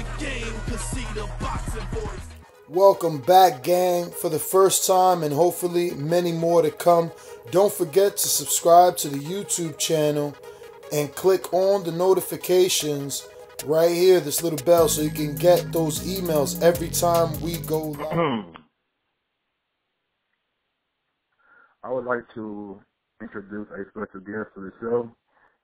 the game, cause see the boxing voice. Welcome back, gang, for the first time and hopefully many more to come. Don't forget to subscribe to the YouTube channel and click on the notifications right here, this little bell, so you can get those emails every time we go live. I would like to introduce a special guest to the show.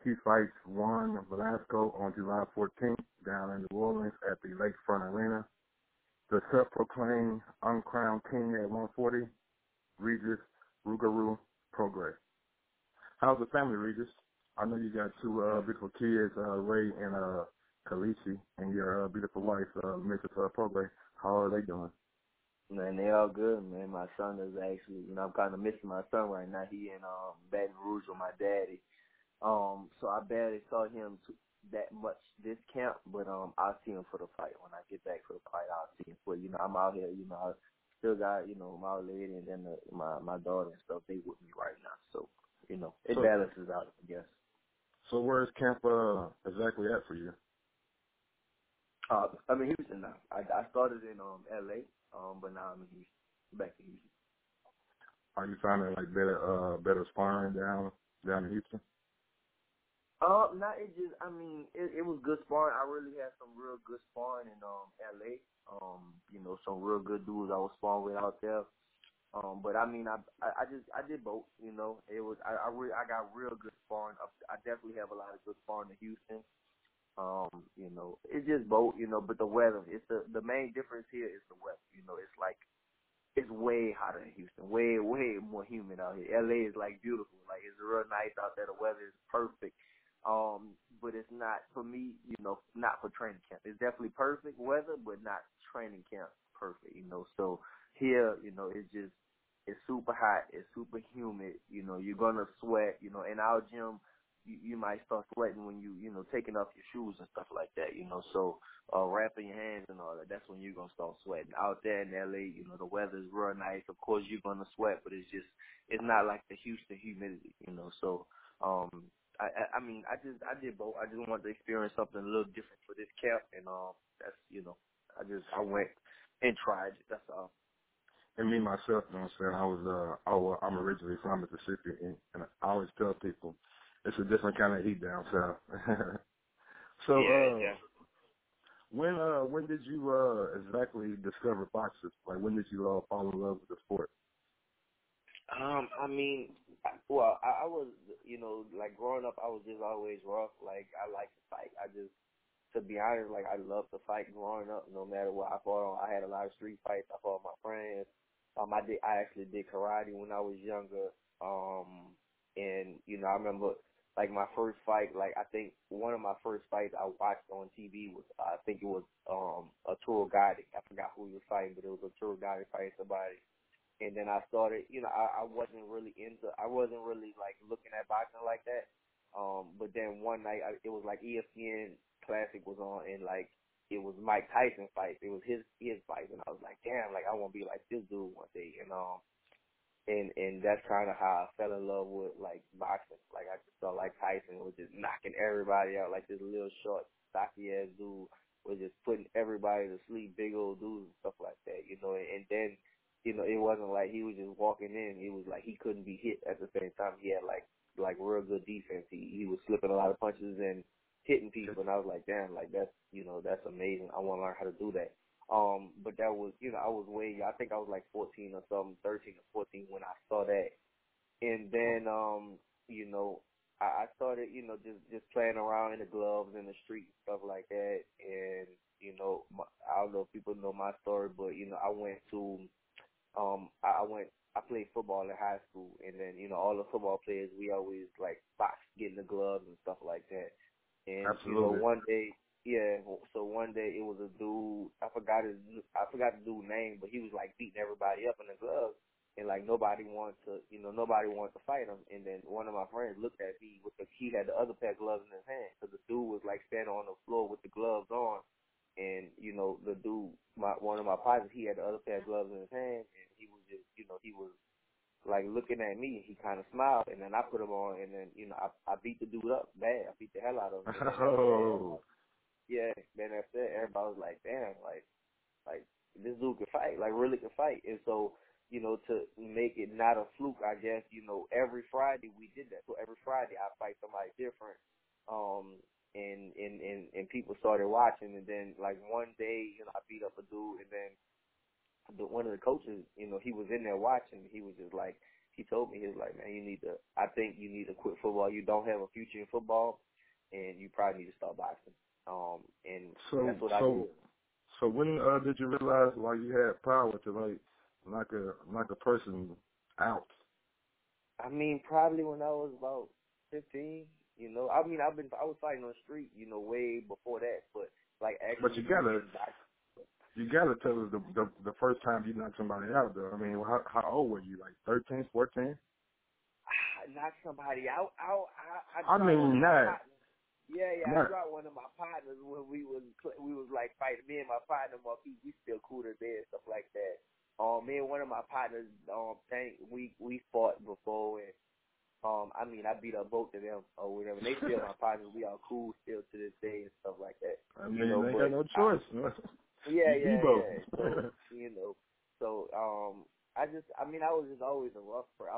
He fights Juan Velasco on July 14th down in New Orleans at the Lakefront Arena. The self-proclaimed uncrowned king at 140, Regis Prograis. How's the family, Regis? I know you got two beautiful kids, Ray and Khaleesi, and your beautiful wife, Mrs. Prograis. How are they doing? Man, they all good, man. My son is actually, I'm kind of missing my son right now. He in Baton Rouge with my daddy. So I barely saw him that much this camp, but I'll see him for the fight. When I get back for the fight, I'll see him. But I'm out here, I still got, my old lady and then my daughter and stuff. They with me right now, so it balances out, I guess. So where is camp exactly at for you? I'm in Houston now. I started in LA, but now I'm in Houston, back to Houston. Are you finding like better sparring down in Houston? It was good sparring. I really had some real good sparring in LA. Some real good dudes I was sparring with out there. But I did both. I got real good sparring. I definitely have a lot of good sparring in Houston. It's just both. But the weather. It's the main difference here is the weather. It's like it's way hotter in Houston. Way more humid out here. LA is like beautiful. Like it's real nice out there. The weather is perfect. But it's not for me, not for training camp. It's definitely perfect weather, but not training camp perfect, So here, it's super hot, it's super humid, you're gonna sweat, in our gym, you might start sweating when you taking off your shoes and stuff like that, So wrapping your hands and all that, that's when you're gonna start sweating. Out there in LA, the weather's real nice. Of course you're gonna sweat, but it's not like the Houston humidity, So I did both. I just wanted to experience something a little different for this camp, and that's I went and tried it. That's all. And me myself, I'm originally from Mississippi, and I always tell people it's a different kind of heat down south. So, yeah. When did you exactly discover boxing? Like, when did you fall in love with the sport? I was, like growing up, I was just always rough. Like I like to fight. To be honest, like I love to fight growing up. No matter what I fought on, I had a lot of street fights. I fought with my friends. I actually did karate when I was younger. And I remember like my first fight. Like I think one of my first fights I watched on TV was I think it was a tour guide. I forgot who he was fighting, but it was a tour guide fighting somebody. And then I started, I wasn't really like looking at boxing like that. But then one night it was like ESPN Classic was on, and like it was Mike Tyson fight. It was his fight, and I was like, damn, like I want to be like this dude one day, and that's kind of how I fell in love with like boxing. Like I just felt like Tyson was just knocking everybody out, like this little short, stocky ass dude was just putting everybody to sleep, big old dudes and stuff like that, and then. It wasn't like he was just walking in. It was like he couldn't be hit at the same time. He had like real good defense. He was slipping a lot of punches and hitting people, and I was like, damn, like that's amazing. I want to learn how to do that. But that was, I was I think I was like 14 or something, 13 or 14 when I saw that, and then I started, just playing around in the gloves in the street and stuff like that, and I don't know if people know my story, but I went to I played football in high school, and then, all the football players, we always, like, box, getting the gloves and stuff like that. And, Absolutely. one day it was a dude, I forgot the dude's name, but he was, like, beating everybody up in the gloves, and, like, nobody wanted to fight him. And then one of my friends looked at me he had the other pair of gloves in his hand, because the dude was, like, standing on the floor with the gloves on. And, the dude, one of my partners, he had the other pair of gloves in his hand, and he was just, he was, like, looking at me, and he kind of smiled, and then I put him on, and then, I beat the dude up bad. I beat the hell out of him. Oh. Yeah, then that's it. Everybody was like, damn, like this dude can fight, like really can fight. And so, you know, to make it not a fluke, I guess, you know, every Friday we did that. So every Friday I fight somebody different. And people started watching, and then like one day, you know, I beat up a dude, and then one of the coaches, you know, he was in there watching. He was just like, he told me, he was like, man, I think you need to quit football. You don't have a future in football, and you probably need to start boxing. And that's what I did. So when did you realize like you had power to knock a person out? I mean, probably when I was about 15. You know, I mean, I was fighting on the street, you know, way before that. But like actually, But you gotta tell us the first time you knocked somebody out, though. I mean, how old were you? Like 13, 14? Knock somebody out. I mean, not. I dropped one of my partners when we was like fighting. Me and my partner Maurice, we still cool today and stuff like that. Me and one of my partners, we fought before, and I mean, I beat up both of them or whatever. And they still my partners. We all cool still to this day and stuff like that. I mean, they got no choice. Yeah. So, you know, so I was just always I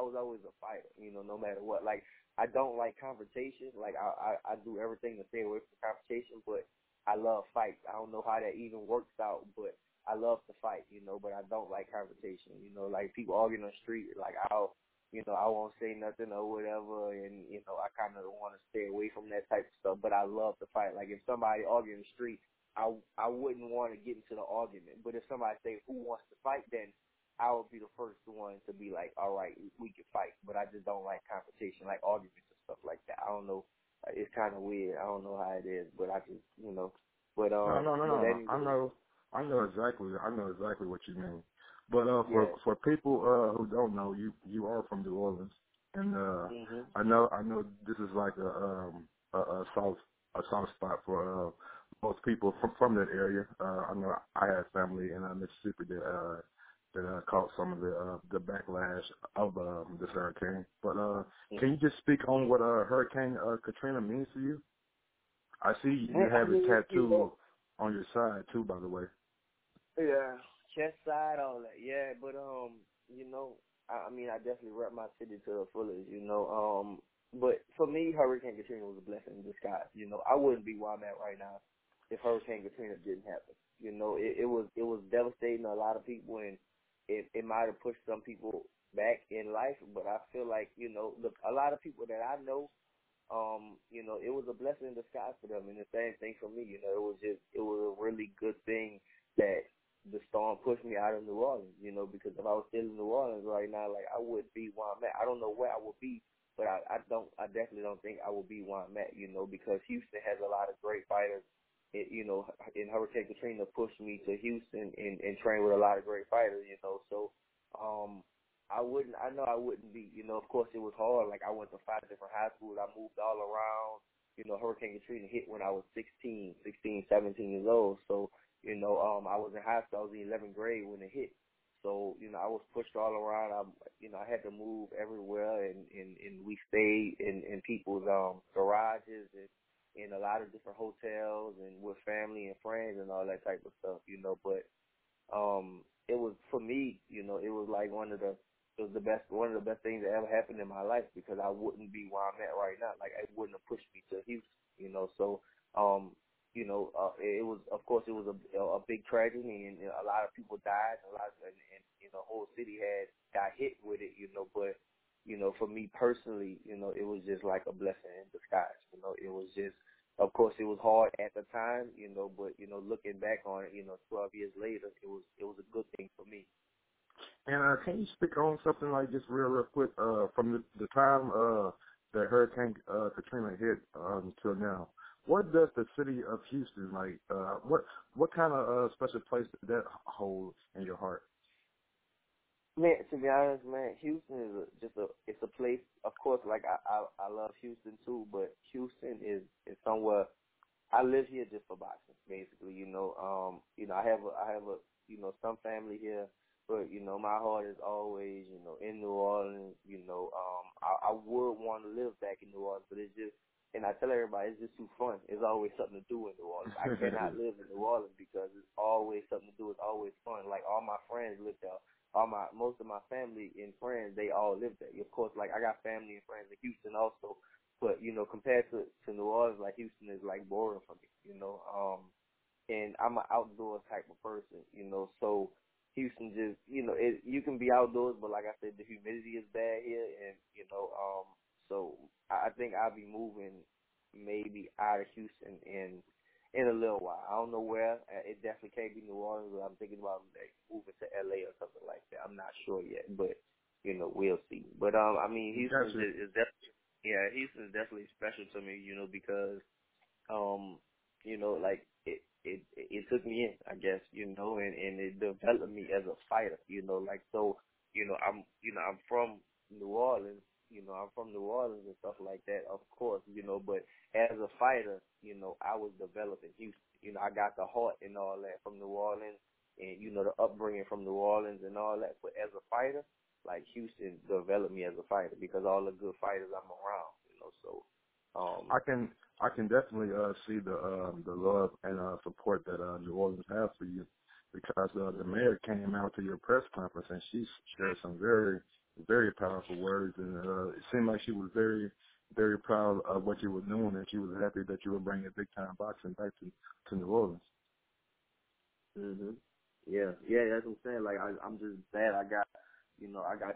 was always a fighter, you know, no matter what. Like, I don't like confrontation. Like, I do everything to stay away from confrontation, but I love fights. I don't know how that even works out, but I love to fight, you know, but I don't like confrontation. You know, like people arguing on the street, like I won't say nothing or whatever, and, you know, I kind of want to stay away from that type of stuff, but I love to fight. Like, if somebody arguing in the street, I wouldn't want to get into the argument, but if somebody say, who wants to fight, then I would be the first one to be like, all right, we can fight, but I just don't like confrontation, like arguments and stuff like that. I don't know. It's kind of weird. I don't know how it is, but I just, you know, but, No. but anyway. I know exactly what you mean. But Yeah. for people who don't know, you are from New Orleans, and Mhm. I know this is like a soft spot for most people from that area. I know I had family in Mississippi that caught some of the backlash of this hurricane. But can you just speak on what Hurricane Katrina means to you? I see you have a tattoo on your side too, by the way. Yeah, chest side, all that. Yeah, but you know, I mean, I definitely rep my city to the fullest. You know, but for me, Hurricane Katrina was a blessing in disguise. You know, I wouldn't be where I'm at right now if Hurricane Katrina didn't happen. You know, it was devastating to a lot of people, and it might have pushed some people back in life. But I feel like, you know, a lot of people that I know, you know, it was a blessing in disguise for them, and the same thing for me. You know, it was a really good thing that the storm pushed me out of New Orleans, you know, because if I was still in New Orleans right now, like, I would be where I'm at. I don't know where I would be, but I definitely don't think I would be where I'm at, you know, because Houston has a lot of great fighters. You know, in Hurricane Katrina pushed me to Houston and train with a lot of great fighters, you know, so, I know I wouldn't be, you know, of course it was hard. Like, I went to 5 different high schools. I moved all around. You know, Hurricane Katrina hit when I was 17 years old. So, you know, I was in high school. I was in 11th grade when it hit. So, you know, I was pushed all around. I had to move everywhere, and we stayed in people's garages and in a lot of different hotels and with family and friends and all that type of stuff, you know. But it was, for me, you know, it was like one of the best things that ever happened in my life, because I wouldn't be where I'm at right now. Like, it wouldn't have pushed me to Houston, you know. So, you know, it was, of course, it was a big tragedy, and, you know, a lot of people died, and you know, the whole city got hit with it, you know. But, you know, for me personally, you know, it was just like a blessing in disguise. You know, it was just, of course, it was hard at the time, you know, but, you know, looking back on it, you know, 12 years later, it was a good thing for me. And can you speak on something like just real quick from the time that Hurricane Katrina hit until now? What does the city of Houston, like, what kind of special place did that hold in your heart? Man, to be honest, man, Houston is it's a place. Of course, like, I love Houston too, but Houston is somewhere. I live here just for boxing, basically. You know, I have a you know, some family here, but, you know, my heart is always, you know, in New Orleans. You know, I would want to live back in New Orleans, but it's just, And I tell everybody it's just too fun. It's always something to do in New Orleans. I cannot live in New Orleans because it's always something to do. It's always fun. Like all my friends live there. Most of my family and friends, they all live there. Of course, like I got family and friends in Houston also, but compared to New Orleans, like Houston is like boring for me. And I'm an outdoors type of person, so Houston just, you can be outdoors, but like I said, the humidity is bad here, and, so I think I'll be moving maybe out of Houston in a little while. I don't know where. It definitely can't be New Orleans, but I'm thinking about like moving to LA or something like that. I'm not sure yet, but, we'll see. But, I mean, Houston is definitely, Houston is definitely special to me, because, like it took me in, I guess, and it developed me as a fighter, like, so, I'm from New Orleans, I'm from New Orleans and stuff like that, of course, but as a fighter, I was developed in Houston. I got the heart and all that from New Orleans and, the upbringing from New Orleans and all that. But as a fighter, like Houston developed me as a fighter because all the good fighters I'm around, so. I can definitely see the love and support that New Orleans has for you, because the mayor came out to your press conference and she shared some very, very powerful words, and it seemed like she was very, very proud of what you were doing, and she was happy that you were bringing big time boxing back to New Orleans. Mhm. Yeah, that's what I'm saying. Like I'm just glad I got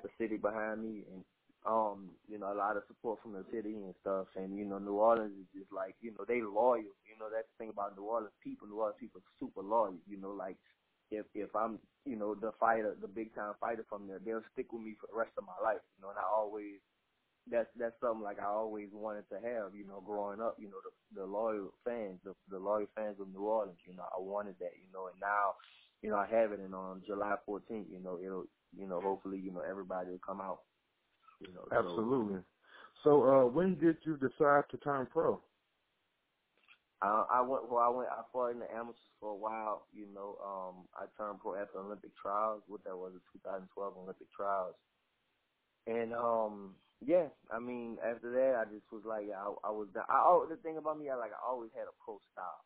the city behind me, and a lot of support from the city and stuff. And, New Orleans is just like, they loyal. That's the thing about New Orleans people. New Orleans people are super loyal. Like if I'm, the big time fighter from there, they'll stick with me for the rest of my life. And I always, that's something like I always wanted to have, growing up, the loyal fans, the loyal fans of New Orleans, I wanted that, and now, I have it. And on July 14th, it'll, hopefully, everybody will come out. Absolutely. So when did you decide to turn pro? I fought in the amateurs for a while. I turned pro after Olympic trials. What that was, the 2012 Olympic trials. And I mean, after that, I just was like, the thing about me, I always had a pro style.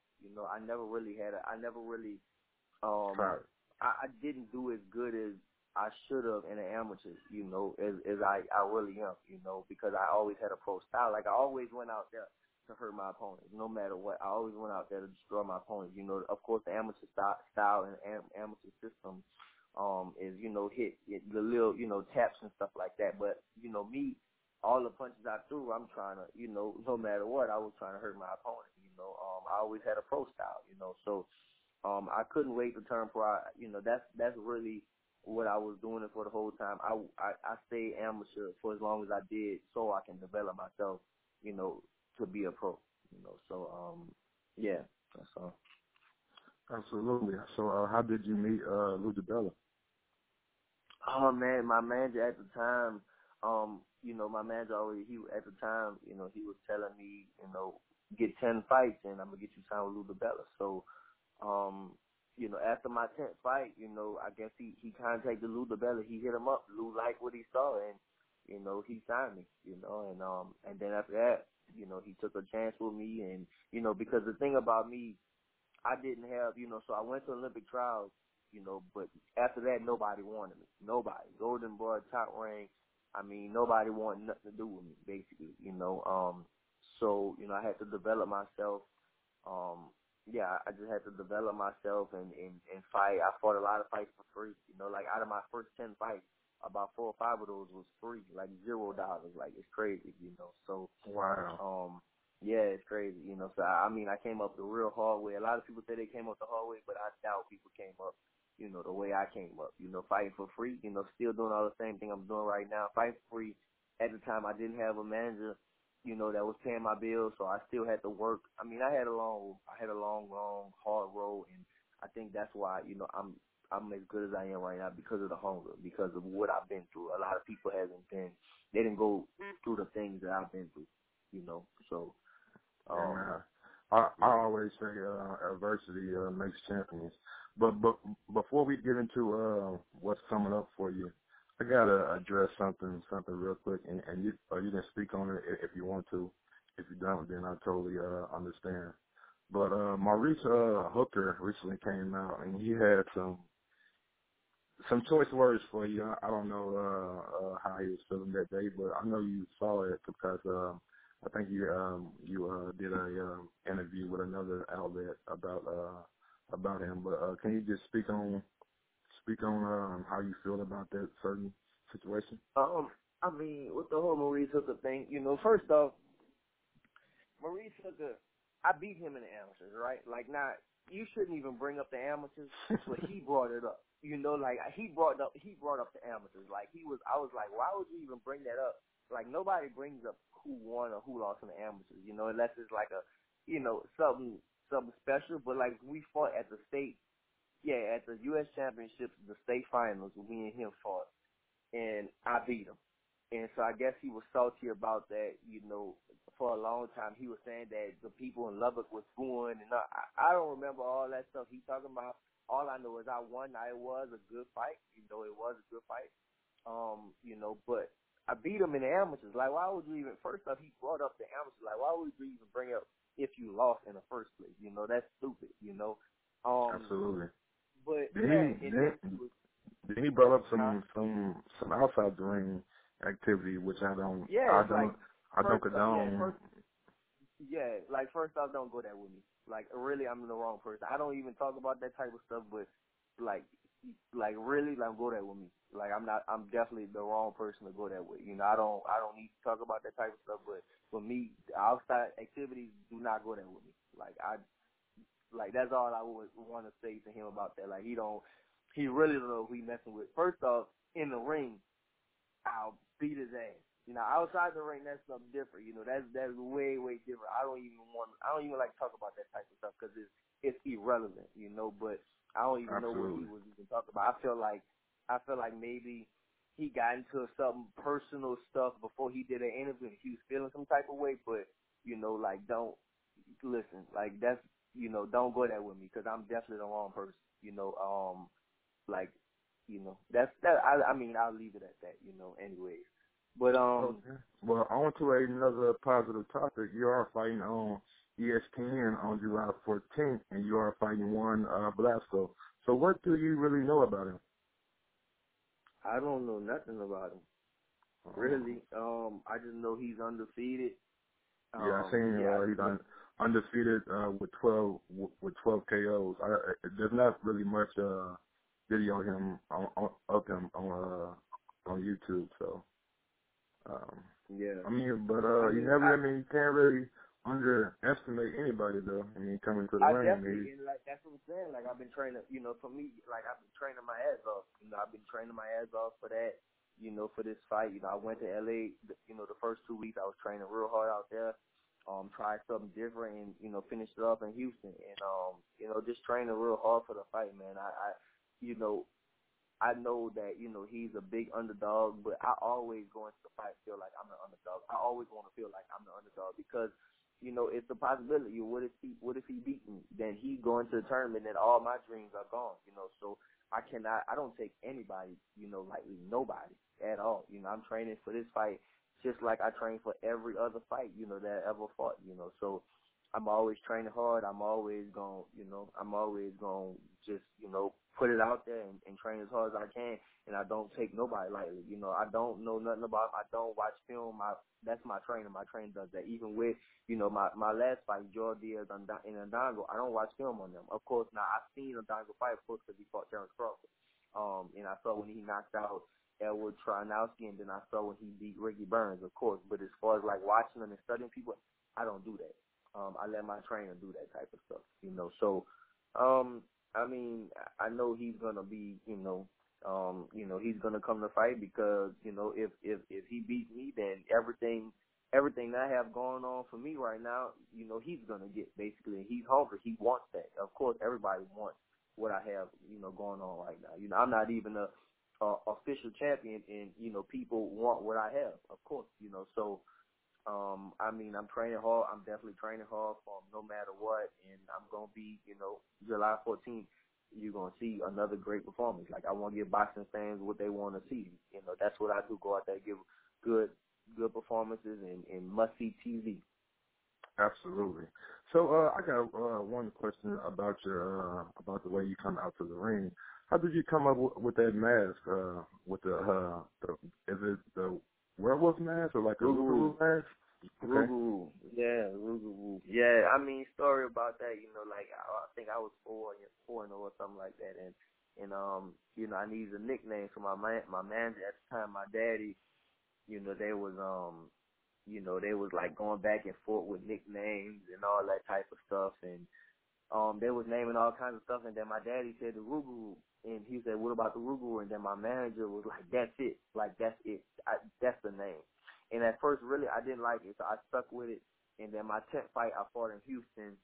I never really I didn't do as good as I should have in the amateurs, as I really am, because I always had a pro style. Like I always went out there to hurt my opponents, no matter what. I always went out there to destroy my opponents. Of course, the amateur style and amateur system is, hit the little, taps and stuff like that. But, me, all the punches I threw, I'm trying to, no matter what, I was trying to hurt my opponent. I always had a pro style, so I couldn't wait to turn pro. That's really what I was doing it for the whole time. I stayed amateur for as long as I did, so I can develop myself, to be a pro. So that's all. Absolutely. So how did you meet Lou DiBella? Oh man, my manager at the time, my manager always, at the time, he was telling me, get 10 fights and I'm gonna get you signed with Lou DiBella. So, after my 10th fight, I guess he contacted Lou DiBella. He hit him up. Lou liked what he saw, and he signed me. And then after that, he took a chance with me, and because the thing about me, I didn't have, so I went to Olympic trials, but after that, nobody wanted me. Nobody. Golden Boy, top rank. I mean, nobody wanted nothing to do with me, basically. So I had to develop myself. I just had to develop myself and fight. I fought a lot of fights for free. Like out of my first 10 fights, about 4 or 5 of those was free, like $0. Like it's crazy, So Wow. It's crazy, So I mean, I came up the real hard way. A lot of people say they came up the hard way, but I doubt people came up, the way I came up. Fighting for free. Still doing all the same thing I'm doing right now. Fighting for free. At the time, I didn't have a manager, that was paying my bills, so I still had to work. I mean, I had a long, hard road, and I think that's why, I'm as good as I am right now because of the hunger, because of what I've been through. A lot of people they didn't go through the things that I've been through, so. I always say adversity makes champions. But before we get into what's coming up for you, I gotta address something real quick, and you can speak on it if you want to. If you don't, then I totally understand. But Maurice Hooker recently came out, and he had some choice words for you. I don't know how he was feeling that day, but I know you saw it because I think you did a interview with another outlet about him. But can you just speak on how you feel about that certain situation? I mean, with the whole Maurice Hooker thing, first off, Maurice Hooker, I beat him in the amateurs, right? Like, not, you shouldn't even bring up the amateurs, but he brought it up. Like, he brought up the amateurs. Like, I was like, why would you even bring that up? Like, nobody brings up who won or who lost in the amateurs, unless it's like a, something special. But like, we fought at the at the U.S. Championships, the state finals, we and him fought, and I beat him. And so I guess he was salty about that, for a long time. He was saying that the people in Lubbock was booing, and I don't remember all that stuff he talking about. All I know is I won. It was a good fight. It was a good fight. But I beat him in the amateurs. Like, why would you even, first off, he brought up the amateurs. Like, why would you even bring up if you lost in the first place? That's stupid, Absolutely. But, then he brought up some outside the ring activity, which I don't condone. Like, first off, don't go there with me. Like, really, I'm the wrong person. I don't even talk about that type of stuff, but like really, like, go there with me. Like, I'm definitely the wrong person to go there with. I don't need to talk about that type of stuff, but for me, outside activities, do not go there with me. Like, that's all I would want to say to him about that. Like, he really don't know who he messing with. First off, in the ring, I'll beat his ass. Outside the ring, that's something different. That's way, way different. I don't even like to talk about that type of stuff because it's irrelevant, but I don't even know what he was even talking about. I feel like maybe he got into some personal stuff before he did an interview and he was feeling some type of way, but, like, don't listen. Like, that's, don't go there with me because I'm definitely the wrong person, that's that. I mean, I'll leave it at that, anyways. But okay. Well, on to another positive topic. You are fighting on ESPN on July 14th, and you are fighting Juan Velasco. So, what do you really know about him? I don't know nothing about him. Really. I just know he's undefeated. Yeah, I seen he's undefeated with 12 KOs. There's not really much video of him on YouTube, so. Yeah. I mean, but you can't really underestimate anybody though. I mean, coming to the ring. Definitely, and like that's what I'm saying. Like, I've been training, for me, like, I've been training my ass off. I've been training my ass off for that. For this fight. I went to LA. The first 2 weeks I was training real hard out there. Tried something different and finished it up in Houston. And just training real hard for the fight, man. I know that, he's a big underdog, but I always go into the fight feel like I'm the underdog. I always want to feel like I'm the underdog because, it's a possibility. What if he beat me? Then he's going to the tournament and all my dreams are gone, so I don't take anybody, lightly, nobody at all. I'm training for this fight just like I train for every other fight, that I ever fought, so I'm always training hard. I'm always going to just, put it out there and train as hard as I can. And I don't take nobody lightly. I don't know nothing about him. I don't watch film. That's my trainer. My trainer does that. Even with, my last fight, George Diaz and Ndongo, I don't watch film on them. Of course, now I've seen Ndongo fight, of course, because he fought Terrence Crawford. And I saw when he knocked out Edward Tronowski, and then I saw when he beat Ricky Burns, of course. But as far as like watching them and studying people, I don't do that. I let my trainer do that type of stuff, So, I mean, I know he's gonna be, he's gonna come to fight because, if he beats me, then everything I have going on for me right now, he's gonna get basically. He's hungry. He wants that. Of course, everybody wants what I have, going on right now. I'm not even a official champion, and people want what I have. Of course, so. I mean, I'm training hard. I'm definitely training hard for him no matter what. And I'm going to be, July 14th, you're going to see another great performance. Like, I want to give boxing fans what they want to see. That's what I do. Go out there, give good performances and must-see TV. Absolutely. So I got one question about your about the way you come out to the ring. How did you come up with that mask? With the is it the werewolf mask or like a Rugu mask? Okay. Rugu, yeah, Rugu. Yeah, I mean, story about that, like I think I was 4 or something like that, and I needed a nickname for my manager at the time, my daddy. They was they was like going back and forth with nicknames and all that type of stuff, and they was naming all kinds of stuff, and then my daddy said the Rugu, and he said, what about the Rugu? And then my manager was like, that's it, that's the name. And at first, really, I didn't like it, so I stuck with it. And then my 10th fight, I fought in Houston,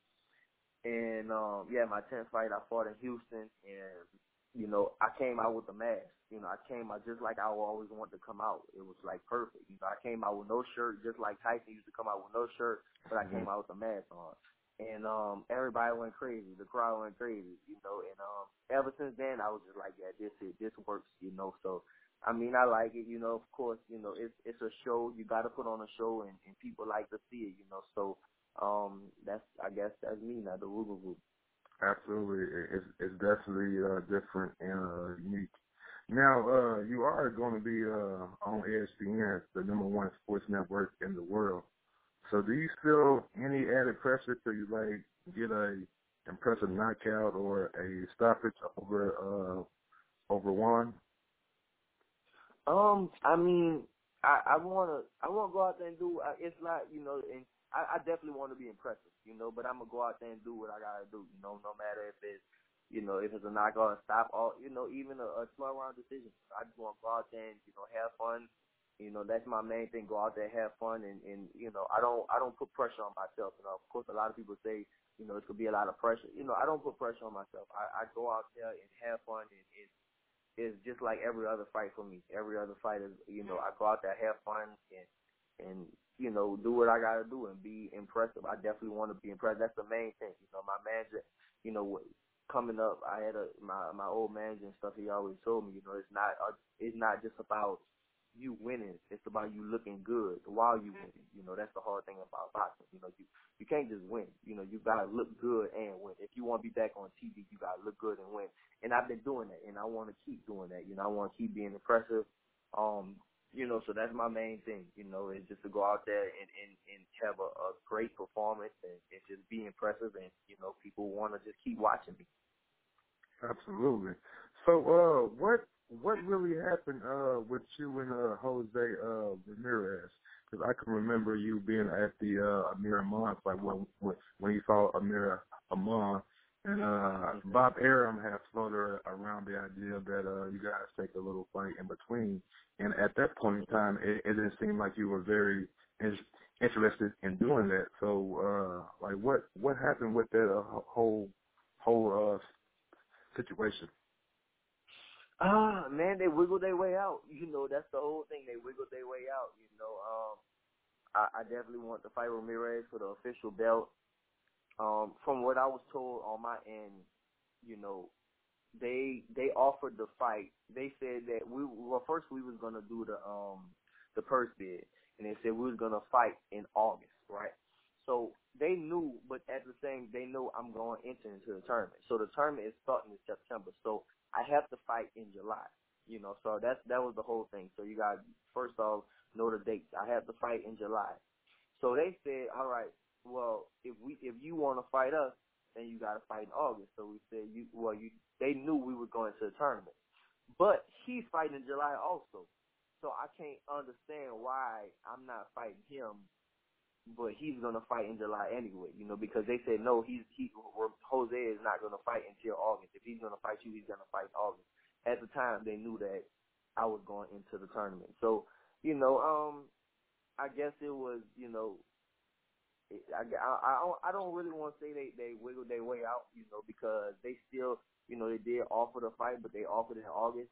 and my 10th fight, I fought in Houston, and I came out with the mask. I came out just like I always wanted to come out. It was like perfect. I came out with no shirt, just like Tyson used to come out with no shirt, but I came out with the mask on. And everybody went crazy. The crowd went crazy, and ever since then I was just like, yeah, this works, so I mean, I like it, of course, it's a show. You gotta put on a show, and people like to see it, so I guess that's me now, the Rugal Group. Absolutely. It's definitely different and unique. Now, you are going to be on ESPN, the #1 sports network in the world. So do you feel any added pressure to like get a impressive knockout or a stoppage over one? I mean, I wanna go out there and do. It's not, and I definitely want to be impressive, but I'm gonna go out there and do what I gotta do, no matter if it's, if it's a knockout, a stop, or even a 12-round decision. I just want to go out there and have fun. That's my main thing. Go out there, have fun, and I don't put pressure on myself. Of course, a lot of people say, it could be a lot of pressure. I don't put pressure on myself. I go out there and have fun, and it's just like every other fight for me. Every other fight is, I go out there, have fun, and do what I gotta do and be impressive. I definitely want to be impressed. That's the main thing. My manager, coming up, I had my old manager and stuff. He always told me, it's not just about you winning. It's about you looking good while you winning. That's the hard thing about boxing. You can't just win. You gotta look good and win. If you want to be back on TV, you gotta look good and win. And I've been doing that, and I want to keep doing that. I want to keep being impressive. So that's my main thing. Is just to go out there and have a great performance and just be impressive, and people want to just keep watching me. Absolutely. So, what really happened with you and Jose Ramirez? Because I can remember you being at the Amir Amon fight when you saw Amir Amon, and Bob Arum had floated around the idea that you guys take a little fight in between. And at that point in time, it didn't seem like you were very interested in doing that. So, what happened with that whole situation? Man, they wiggled their way out. That's the whole thing. They wiggled their way out. I definitely want to fight Ramirez for the official belt. From what I was told on my end, they offered the fight. They said that first we was gonna do the purse bid, and they said we was gonna fight in August, right? So they knew, but at the same, they know I'm going into the tournament. So the tournament is starting in September. So I have to fight in July. So that was the whole thing. So you got first off know the dates. I have to fight in July. So they said, all right, well, if you want to fight us, then you got to fight in August. So we said, they knew we were going to the tournament, but he's fighting in July also. So I can't understand why I'm not fighting him, but he's gonna fight in July anyway. Because they said no, Jose is not gonna fight until August. If he's gonna fight you, he's gonna fight in August. At the time, they knew that I was going into the tournament. So, I guess it was, I don't really want to say they wiggled their way out, because they still, they did offer the fight, but they offered it in August,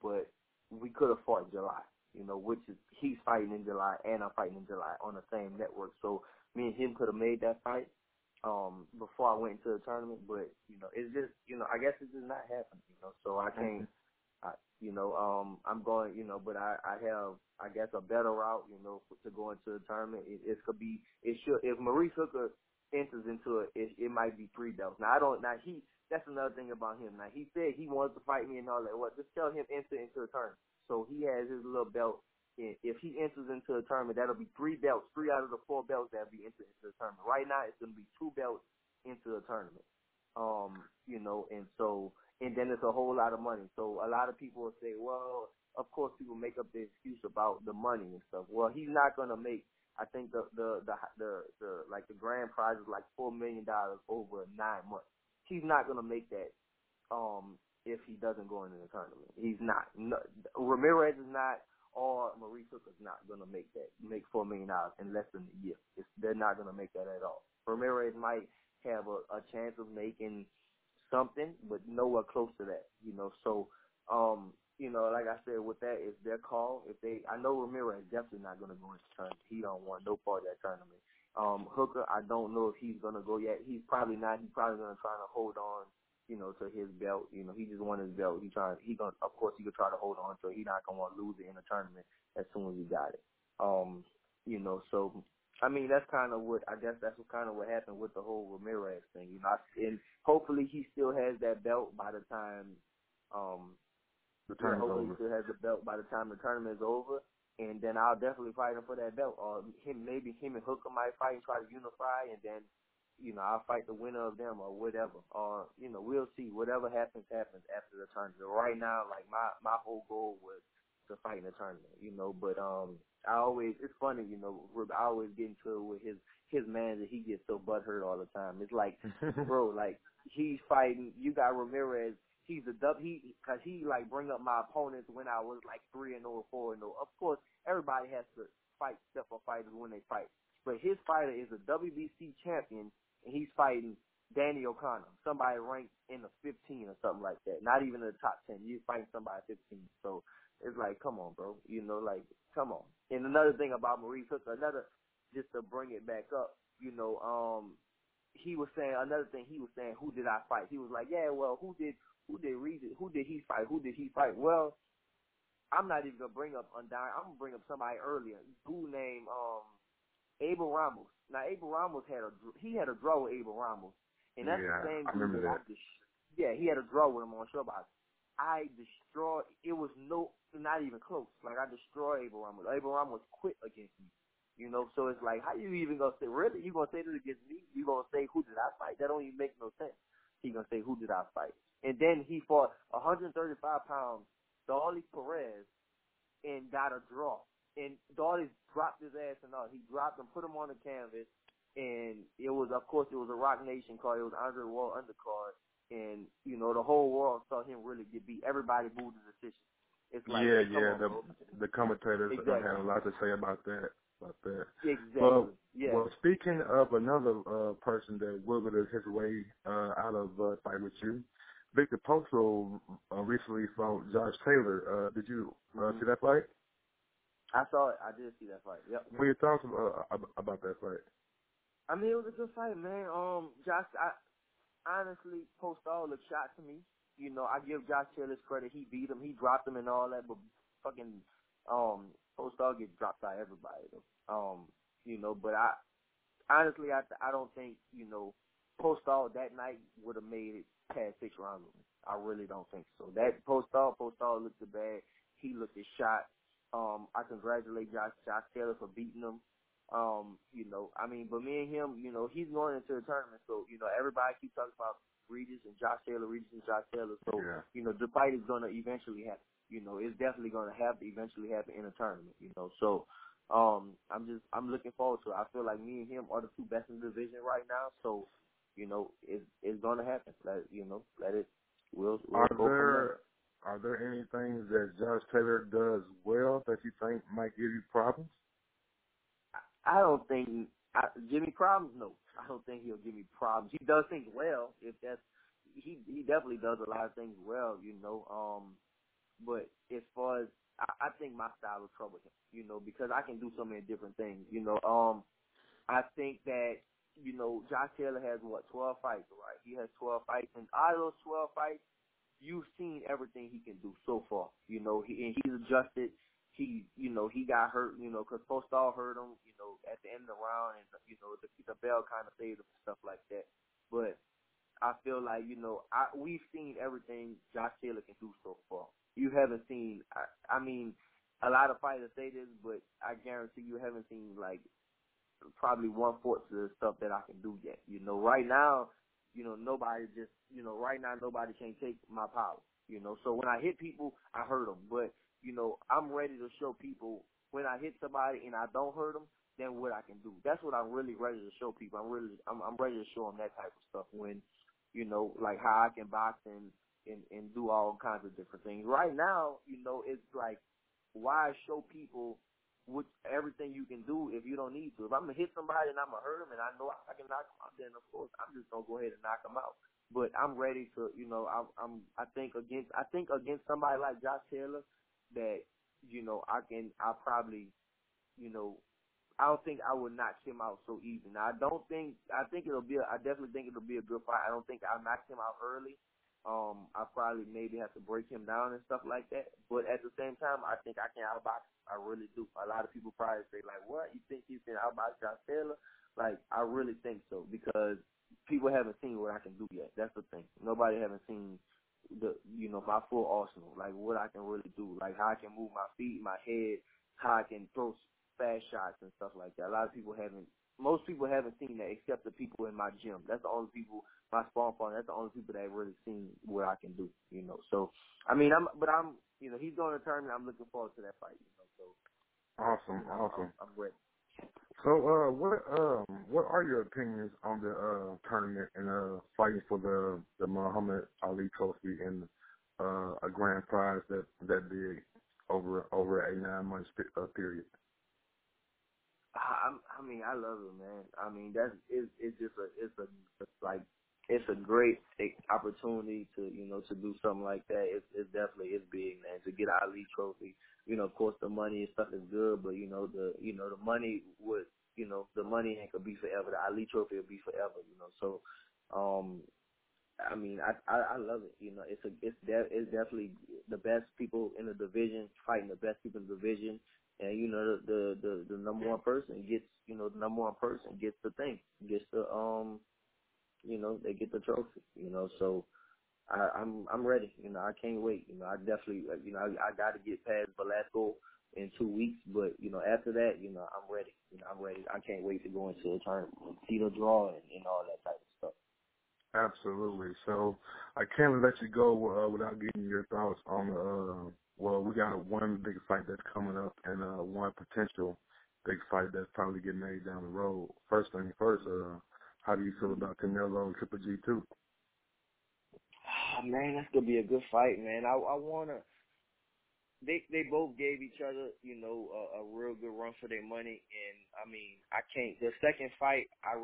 but we could have fought in July, which is he's fighting in July and I'm fighting in July on the same network. So me and him could have made that fight before I went into the tournament, but, it's just, I guess it's just not happening, so I can't, I'm going, but I have, I guess, a better route, to go into the tournament. If Maurice Hooker enters into it might be 3 belts. That's another thing about him. Now, he said he wants to fight me and all that. Well, just tell him enter into the tournament. So he has his little belt. If he enters into the tournament, that'll be 3 belts, 3 out of the 4 belts that'll be entered into the tournament. Right now, it's going to be 2 belts into the tournament. And then it's a whole lot of money. So a lot of people will say, well, of course people make up the excuse about the money and stuff. Well, he's not gonna make. I think the grand prize is like $4 million over 9 months. He's not gonna make that if he doesn't go into the tournament. He's not. No, Ramirez is not, or Maurice Hooker's not gonna make $4 million in less than a year. They're not gonna make that at all. Ramirez might have a chance of making something, but nowhere close to that, So, like I said, with that, it's their call. I know Ramirez definitely not going to go into the tournament. He don't want no part of that tournament. Hooker, I don't know if he's going to go yet. He's probably not. He's probably going to try to hold on, to his belt. He just won his belt. Of course, he could try to hold on to it. He's not going to want to lose it in the tournament as soon as he got it. So. I mean, that's kind of what happened with the whole Ramirez thing, and hopefully he still has that belt by the time, the tournament's over. He still has the belt by the time the tournament is over, and then I'll definitely fight him for that belt. Or maybe him and Hooker might fight and try to unify, and then, I'll fight the winner of them or whatever. Or, we'll see. Whatever happens after the tournament. Right now, like my whole goal was to fight in the tournament, but it's funny, I always get into it with his man that he gets so butthurt all the time. It's like, bro, like he's fighting, you got Ramirez, cause he like bring up my opponents when I was like 3-0 or 4-0. Of course, everybody has to fight step for fighters when they fight. But his fighter is a WBC champion and he's fighting Danny O'Connor, somebody ranked in the 15 or something like that. Not even in the top 10. You're fighting somebody 15. So it's like, come on, bro. Come on. And another thing about Maurice Hooker, just to bring it back up, he was saying, who did I fight? He was like, yeah, well, who did he fight? Who did he fight? Well, I'm not even going to bring up Undyne. I'm going to bring up somebody earlier, who named Abel Ramos. Now, Abel Ramos had a draw with Abel Ramos. And that's the same I remember that. He had a draw with him on Showbox. It was not even close. Like, I destroyed Abel Ramos. Abel Ramos quit against me. So it's like, how you even going to say, really? You going to say this against me? You going to say, who did I fight? That don't even make no sense. He going to say, who did I fight? And then he fought 135 pounds, Darley Perez, and got a draw. And Darley dropped his ass and all. He dropped him, put him on the canvas, and it was a Rock Nation card. It was Andre Wall undercard. And, the whole world saw him really get beat. Everybody booed the decision. It's like, the commentators had a lot to say about that. Exactly. Well, speaking of another person that wiggled his way out of fight with you, Victor Postol recently fought Josh Taylor. Did you see that fight? I saw it. I did see that fight. Yep. What are your thoughts about that fight? I mean, it was a good fight, man. Josh, honestly, Postol looked shot to me. I give Josh Taylor's credit. He beat him. He dropped him and all that, but fucking Postol gets dropped by everybody, though. But I don't think, Postol that night would have made it past 6 rounds. I really don't think so. That Postol looked bad. He looked shot. I congratulate Josh Taylor for beating him. But me and him, he's going into the tournament, so, everybody keeps talking about Regis and Josh Taylor. So, the fight is going to eventually happen. It's definitely going to have to eventually happen in a tournament, So, I'm looking forward to it. I feel like me and him are the 2 best in the division right now, so, it's going to happen. We'll go from there. Are there any things that Josh Taylor does well that you think might give you problems? I don't think give me problems. No, I don't think he'll give me problems. He does things well. He definitely does a lot of things well, But as far as I think my style will trouble him, because I can do so many different things. I think that Josh Taylor has 12 fights, right? He has 12 fights, and out of those 12 fights, you've seen everything he can do so far. You know, he's adjusted. He got hurt, because Postal hurt him, at the end of the round, and, the bell kind of saved him and stuff like that. But I feel like, we've seen everything Josh Taylor can do so far. You haven't seen, I mean, a lot of fighters say this, but I guarantee you haven't seen, like, probably 1/4 of the stuff that I can do yet. Right now, nobody just, right now nobody can take my power, So when I hit people, I hurt them. But, I'm ready to show people when I hit somebody and I don't hurt them, then what I can do. That's what I'm really ready to show people. I'm ready to show them that type of stuff when, like how I can box and do all kinds of different things. Right now, it's like, why show people what everything you can do if you don't need to? If I'm gonna hit somebody and I'm gonna hurt them and I know I can knock them out, then of course I'm just gonna go ahead and knock them out. But I'm ready to, I think against somebody like Josh Taylor that, I probably, I don't think I would knock him out so easy. Now I definitely think it'll be a good fight. I don't think I'll knock him out early. I probably maybe have to break him down and stuff like that. But at the same time, I think I can outbox. I really do. A lot of people probably say, like, what? You think you can outbox Josh Taylor? Like, I really think so because people haven't seen what I can do yet. That's the thing. Nobody haven't seen my full arsenal, like what I can really do, like how I can move my feet, my head, how I can throw fast shots and stuff like that. Most people haven't seen that except the people in my gym. That's the only people, my sparring partner, that's the only people that have really seen what I can do, So, I mean, he's going to tournament. I'm looking forward to that fight, So. Awesome. I'm ready. So, what are your opinions on the tournament and fighting for the Muhammad Ali Trophy and a grand prize that big over a 9 month period? I mean, I love it, man. I mean, it's a great opportunity to do something like that. It's definitely big, man. To get an Ali Trophy, of course the money and stuff is good, but the money the money ain't gonna be forever. The Ali Trophy will be forever, So, I mean, I love it. It's definitely the best people in the division fighting the best people in the division. And the number one person gets the thing, gets the they get the trophy, So I'm ready, I can't wait, I definitely I got to get past Velasco in 2 weeks, but after that, I'm ready, I'm ready. I can't wait to go into the tournament and see the draw and all that type of stuff. Absolutely. So I can't let you go without getting your thoughts on we got one big fight that's coming up and one potential big fight that's probably getting made down the road. First thing first, how do you feel about Canelo and Triple G too? Man, that's gonna be a good fight, man. I wanna. They both gave each other, a real good run for their money, and I mean, I can't. The second fight, I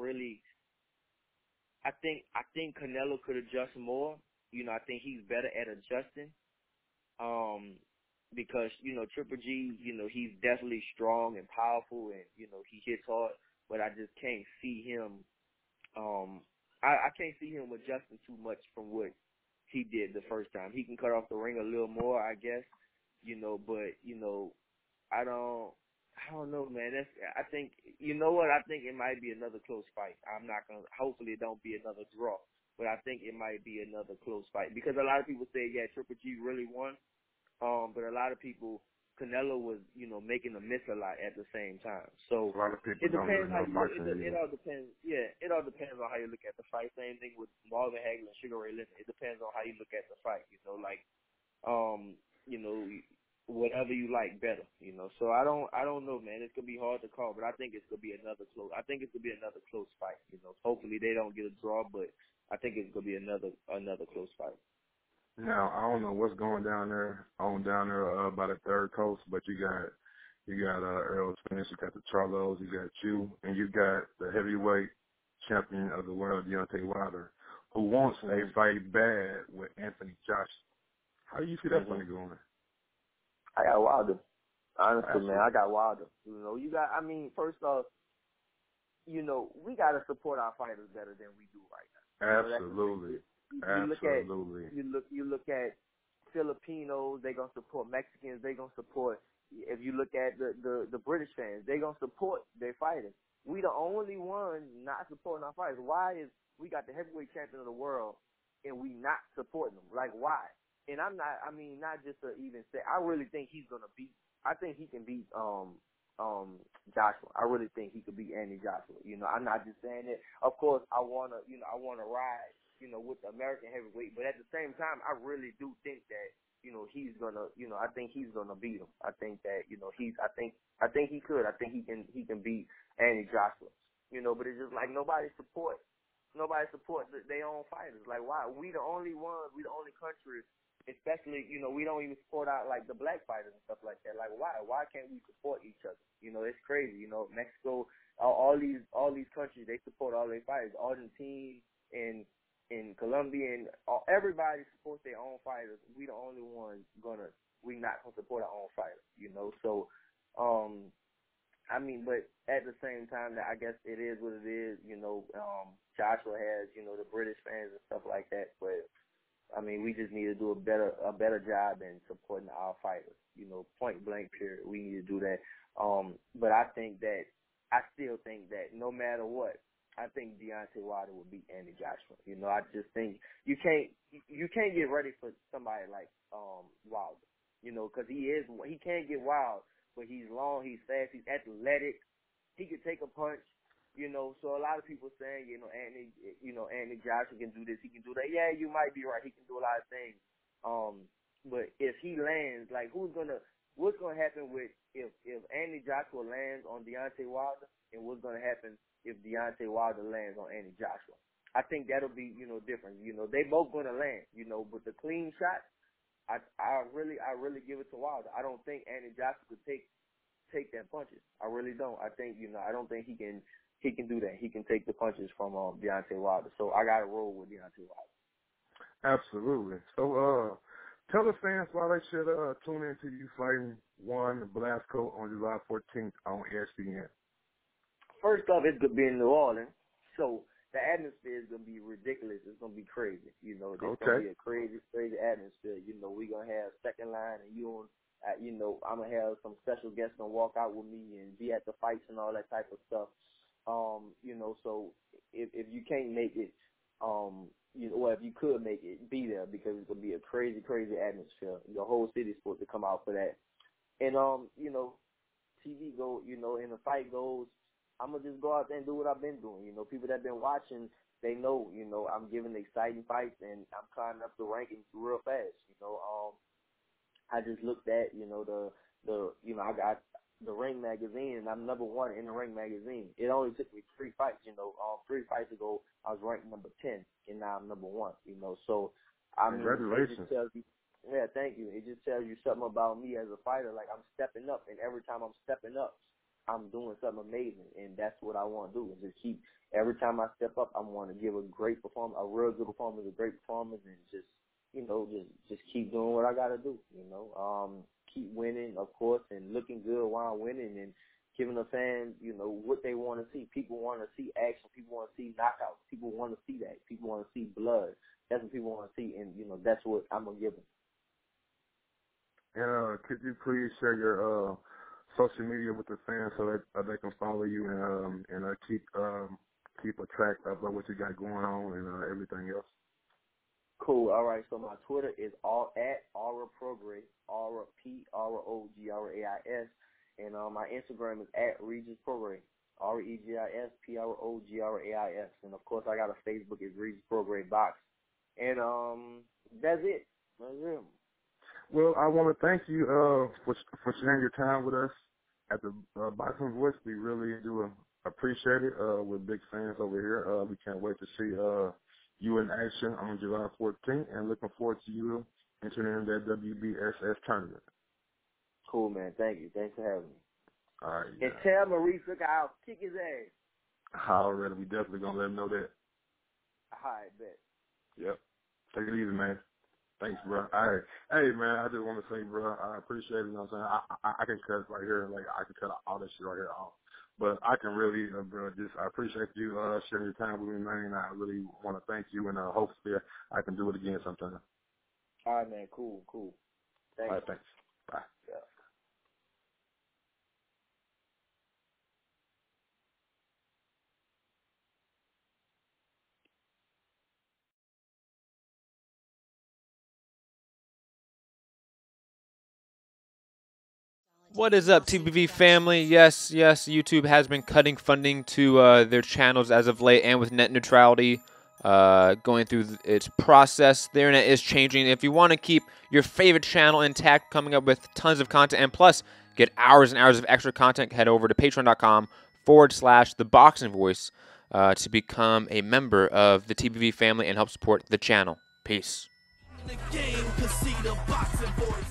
think Canelo could adjust more. I think he's better at adjusting. Because, Triple G, he's definitely strong and powerful and, he hits hard, but I just can't see him, I can't see him adjusting too much from what he did the first time. He can cut off the ring a little more, I guess, but, I don't know, man. I think it might be another close fight. Hopefully it don't be another draw, but I think it might be another close fight because a lot of people say, yeah, Triple G really won. But a lot of people, Canelo was, making a miss a lot at the same time. So a lot of people it depends don't really know it all depends. Yeah, it all depends on how you look at the fight. Same thing with Marvin Hagler and Sugar Ray Leonard. It depends on how you look at the fight. Whatever you like better. So I don't know, man. It's gonna be hard to call, but I think it's gonna be another close. I think it's gonna be another close fight. Hopefully they don't get a draw, but I think it's gonna be another close fight. Now, I don't know what's going down there by the third coast, but you got Earl Spence, you got the Charlos, you got you, and you got the heavyweight champion of the world, Deontay Wilder, who wants a fight bad with Anthony Joshua. How do you see that fight going? I got Wilder. Honestly, Absolutely. man, I got Wilder. First off, we got to support our fighters better than we do right now. Absolutely. Absolutely. You look at Filipinos, they gonna support Mexicans, they gonna support. If you look at the British fans, they gonna support their fighters. We the only ones not supporting our fighters. Why is we got the heavyweight champion of the world and we not supporting them? Like why? And not just to even say, I really think he's gonna beat. I think he can beat Joshua. I really think he could beat Andy Joshua. You know, I'm not just saying it. Of course, I wanna ride, with the American heavyweight, but at the same time, I really do think that, he's gonna, I think he's gonna beat him. I think that, I think he could. I think he can beat Andy Joshua. But it's just like nobody supports their own fighters. Like why? We the only country. Especially, we don't even support out like the black fighters and stuff like that. Like why? Why can't we support each other? It's crazy. Mexico, all these countries, they support all their fighters. Argentina and Colombia and everybody supports their own fighters. We the only ones we not gonna support our own fighters. So but at the same time, that I guess it is what it is. Joshua has the British fans and stuff like that, but. We just need to do a better job in supporting our fighters. Point blank period. We need to do that. But I still think that no matter what, I think Deontay Wilder will beat Andy Joshua. I just think you can't get ready for somebody like Wilder. Because he can't get wild, but he's long, he's fast, he's athletic, he can take a punch. So a lot of people saying, Andy Joshua can do this, he can do that. Yeah, you might be right. He can do a lot of things. But if he lands, like what's gonna happen if Andy Joshua lands on Deontay Wilder, and what's gonna happen if Deontay Wilder lands on Andy Joshua? I think that'll be, different. They both gonna land, but the clean shot, I really give it to Wilder. I don't think Andy Joshua could take that punches. I really don't. I think, I don't think he can do that. He can take the punches from Deontay Wilder. So I got to roll with Deontay Wilder. Absolutely. So tell the fans why they should tune into you fighting Juan Velasco on July 14th on ESPN. First off, it's going to be in New Orleans. So the atmosphere is going to be ridiculous. It's going to be crazy. It's going to be a crazy, crazy atmosphere. We're going to have second line and I'm going to have some special guests going to walk out with me and be at the fights and all that type of stuff. So if you can't make it, if you could make it, be there because it's going to be a crazy, crazy atmosphere. The whole city's supposed to come out for that. And, TV go, and the fight goes, I'm going to just go out there and do what I've been doing. People that have been watching, they know, I'm giving exciting fights and I'm climbing up the rankings real fast. I just looked at, I got the Ring magazine, and I'm number 1 in the Ring magazine. It only took me 3 fights, 3 fights ago, I was ranked number 10, and now I'm number 1, So, congratulations. It just tells you, yeah, thank you. It just tells you something about me as a fighter. Like, I'm stepping up, and every time I'm stepping up, I'm doing something amazing, and that's what I want to do, is just keep, every time I step up, I want to give a great performance, a real good performance, a great performance, and just, just keep doing what I got to do, keep winning, of course, and looking good while winning and giving the fans, what they want to see. People want to see action. People want to see knockouts. People want to see that. People want to see blood. That's what people want to see, and, that's what I'm going to give them. And could you please share your social media with the fans so that they can follow you and keep a track of what you got going on and everything else? Cool. All right. So my Twitter is all at Aura Prograis, Aura Prograis, and my Instagram is at Regis Prograis, Regis Prograis, and of course I got a Facebook is Regis Prograis Box, and that's it. That's it. Well, I want to thank you for sharing your time with us at the Boxing Voice. We really do appreciate it. We're big fans over here. We can't wait to see you in action on July 14th, and looking forward to you entering in that WBSS tournament. Cool, man. Thank you. Thanks for having me. All right. And tell Maurice, look, I'll kick his ass. Already. We definitely going to let him know that. All right, bet. Yep. Take it easy, man. Thanks, bro. All right. Hey, man, I just want to say, bro, I appreciate it. You know what I'm saying? I can cut right here. Like, I can cut all this shit right here off. But I can really, bro, I appreciate you sharing your time with me, man. And I really want to thank you, and hopefully I can do it again sometime. All right, man. Cool. Thanks. All right, thanks. Bye. Yeah. What is up, TBV family? Yes, YouTube has been cutting funding to their channels as of late, and with net neutrality going through its process, the internet is changing. If you want to keep your favorite channel intact, coming up with tons of content, and plus get hours and hours of extra content, head over to patreon.com/ThaBoxingVoice to become a member of the TBV family and help support the channel. Peace. The game, 'cause see the boxing voice.